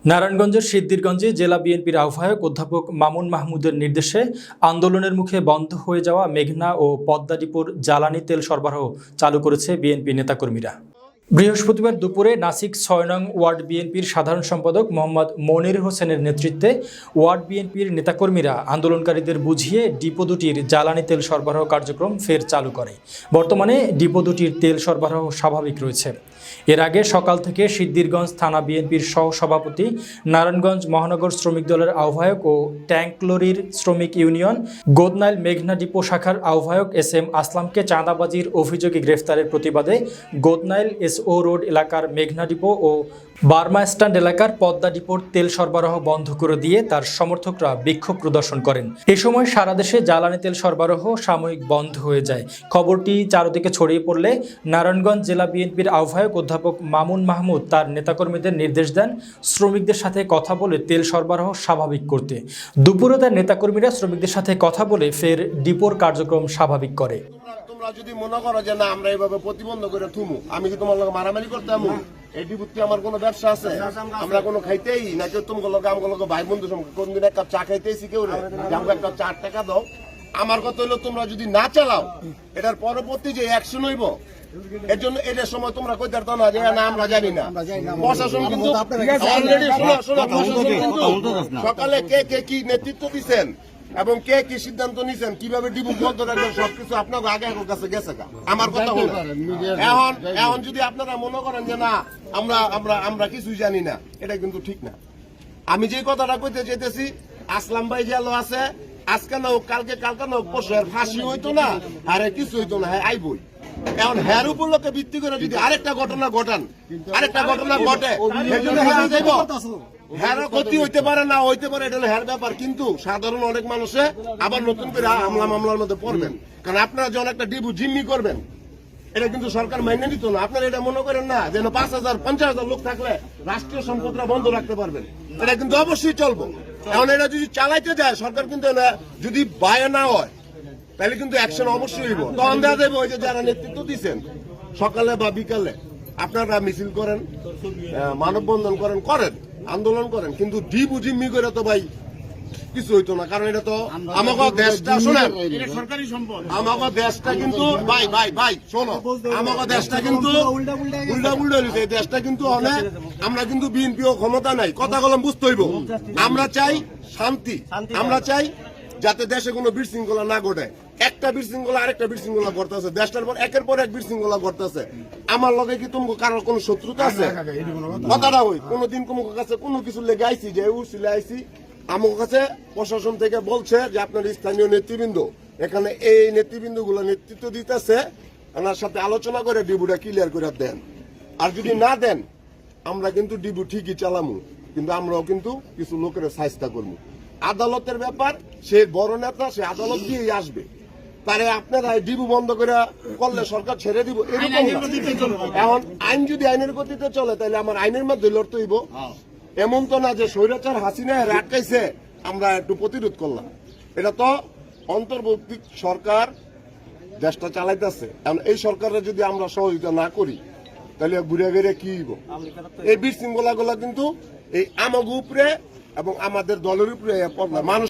নারায়ণগঞ্জের সিদ্ধিরগঞ্জে জেলা বিএনপির আহ্বায়ক অধ্যাপক মামুন মাহমুদের নির্দেশে আন্দোলনের মুখে বন্ধ হয়ে যাওয়া মেঘনা ও পদ্মা ডিপোর জ্বালানি তেল সরবরাহ চালু করেছে বিএনপি নেতাকর্মীরা। বৃহস্পতিবার দুপুরে নাসিক ৬ নং ওয়ার্ড বিএনপির সাধারণ সম্পাদক মোহাম্মদ মনির হোসেনের নেতৃত্বে ওয়ার্ড বিএনপির নেতাকর্মীরা আন্দোলনকারীদের বুঝিয়ে ডিপো দুটির জ্বালানি তেল সরবরাহ কার্যক্রম ফের চালু করে। বর্তমানে ডিপো দুটির তেল সরবরাহ স্বাভাবিক রয়েছে। এর আগে সকাল থেকে সিদ্ধিরগঞ্জ থানা বিএনপির সহসভাপতি, নারায়ণগঞ্জ মহানগর শ্রমিক দলের আহ্বায়ক ও ট্যাঙ্কলরির শ্রমিক ইউনিয়ন গোদনাইল মেঘনা ডিপো শাখার আহ্বায়ক SM আসলামকে চাঁদাবাজির অভিযোগে গ্রেফতারের প্রতিবাদে গোদনাইল SO রোড এলাকার মেঘনা ডিপো ও বার্মা স্ট্যান্ড এলাকার পদ্মা ডিপোর তেল সরবরাহ বন্ধ করে দিয়ে তার সমর্থকরা বিক্ষোভ প্রদর্শন করেন। এ সময় সারা দেশে জ্বালানি তেল সরবরাহ সাময়িক বন্ধ হয়ে যায়। খবরটি চারদিকে ছড়িয়ে পড়লে নারায়ণগঞ্জ জেলা বিএনপির আহ্বায়ক অধ্যাপক মামুন মাহমুদ তার নেতাকর্মীদের নির্দেশ দেন শ্রমিকদের সাথে কথা বলে তেল সরবরাহ স্বাভাবিক করতে। দুপুরে তার নেতাকর্মীরা শ্রমিকদের সাথে কথা বলে ফের ডিপোর কার্যক্রম স্বাভাবিক করে। তোমরা যদি মনে করো যে না আমরা এইভাবে প্রতিবন্ধ করে থুমু, আমি কি তোমার লোক মারামারি করতাম? এই ডিপুতে আমার কোনো ব্যবসা আছে? আমরা কোনো খাইতেই না কেউ তোমার লোক আমগুলো ভাই বন্ধু কোনদিন এক কাপ চা খাইতেছি কেউ রে আমাকে একটা 4 টাকা দাও। আমার কথা হলো তোমরা যদি না চালাও এটার পরবর্তী যে অ্যাকশন হইব এর জন্য এটার সময় তোমরা কই পারতো না যে না আমরা জানি না। প্রশাসন কিন্তু অলরেডি সকালে কে কে কি নেতৃত্ব দিচ্ছেন এবং কে কি সিদ্ধান্ত নিছেন কিভাবে ডিপো বন্ধ রাখবেন সবকিছু আপনাদের আগে কাছে গেছে। আমার কথা হলো এখন যদি আপনারা মনে করেন যে না আমরা আমরা আমরা কিছুই জানি না, এটা কিন্তু ঠিক না। আমি যে কথাটা কইতে চাইতেছি, আসলাম ভাই গেল আছে আজকে না হোক কালকে না হোক পরশু ফাঁসি হইতো না আর কিছু হইতো না, হ্যাঁ আইবই। এখন হ্যার উপলক্ষে ভিত্তি করে যদি আরেকটা ঘটনা ঘটে হ্যার ক্ষতি হইতে পারে না হইতে পারে, এটা হলো হ্যার ব্যাপার। কিন্তু সাধারণ অনেক মানুষে আবার নতুন করে মামলার মধ্যে পড়বেন, কারণ আপনারা যখন একটা ডিপো জিম্মি করবেন এটা কিন্তু সরকার মাইনে নিত না। আপনারা এটা মনে করেন না যেন 5,000 50,000 লোক থাকলে রাষ্ট্রীয় সম্পদটা বন্ধ রাখতে পারবেন, এটা কিন্তু অবশ্যই চলবো। এখন এটা যদি চালাইতে যায় সরকার কিন্তু যদি বায় না হয় তাহলে কিন্তু অ্যাকশন অবশ্যই হইব। তখন দেওয়া যাবে ওই যে যারা নেতৃত্ব দিচ্ছেন সকালে বা বিকালে আপনারা মিছিল করেন, মানববন্ধন করেন আন্দোলন করেন, কিন্তু ডিপো জিম্মি করে তো ভাই কিছু হইতো না। কারণ এটা তো আমাকে দেশটা শোনেন সরকারি সম্পদ, আমাকে দেশটা কিন্তু ভাই শোনো আমাকে দেশটা কিন্তু উল্টা হয়েছে। এই দেশটা কিন্তু অনেক আমরা কিন্তু বিএনপিও ক্ষমতা নাই, কথা কলম বুঝতে হইব। আমরা চাই শান্তি, আমরা চাই যাতে দেশে কোনো বিশৃঙ্খলা না ঘটে। একটা বিশৃঙ্খলা আরেকটা বিশৃঙ্খলা ঘটতেছে, দেশটার পর একের পর এক বিশৃঙ্খলা ঘটতেছে। আমার লগে কি তুমি কারোর কোনো শত্রুতা আছে? কথাটা হই কোনোদিন তোমার কাছে কোনো কিছু লেগে আইছি যে উঠছিলে আইছি আমার কাছে প্রশাসন থেকে বলছে যে আপনার স্থানীয় নেতৃবৃন্দ এখানে এই নেতৃবৃন্দ গুলো নেতৃত্ব দিতেছে, ওনার সাথে আলোচনা করে ডিবুটা ক্লিয়ার করে দেন। আর যদি না দেন আমরা কিন্তু ডিবু ঠিকই চালামু, কিন্তু আমরাও কিন্তু কিছু লোকের সাহায্য করবো। আদালতের ব্যাপার, সে বড় নেতা, সে আদালত দিয়েই আসবে। তারে আপনারা ডিবু বন্ধ করে করলে সরকার ছেড়ে দিব এরকম। এখন আইন যদি আইনের গতিতে চলে তাহলে আমার আইনের মধ্যে লড়তে হইব। এমন তো না যে স্বৈরাচার হাসিনা রাখাইছে আমরা একটু প্রতিরোধ করলাম। এটা তো অন্তর্বর্তী সরকার দেশটা চালাইতেছে। এখন এই সরকারের যদি আমরা সহযোগিতা না করি তাহলে ঘুরে ঘুরে কি হইব? এই বিশৃঙ্খলা গুলা কিন্তু এই আমাদের উপরে এবং আমাদের দলের উপরে মানুষ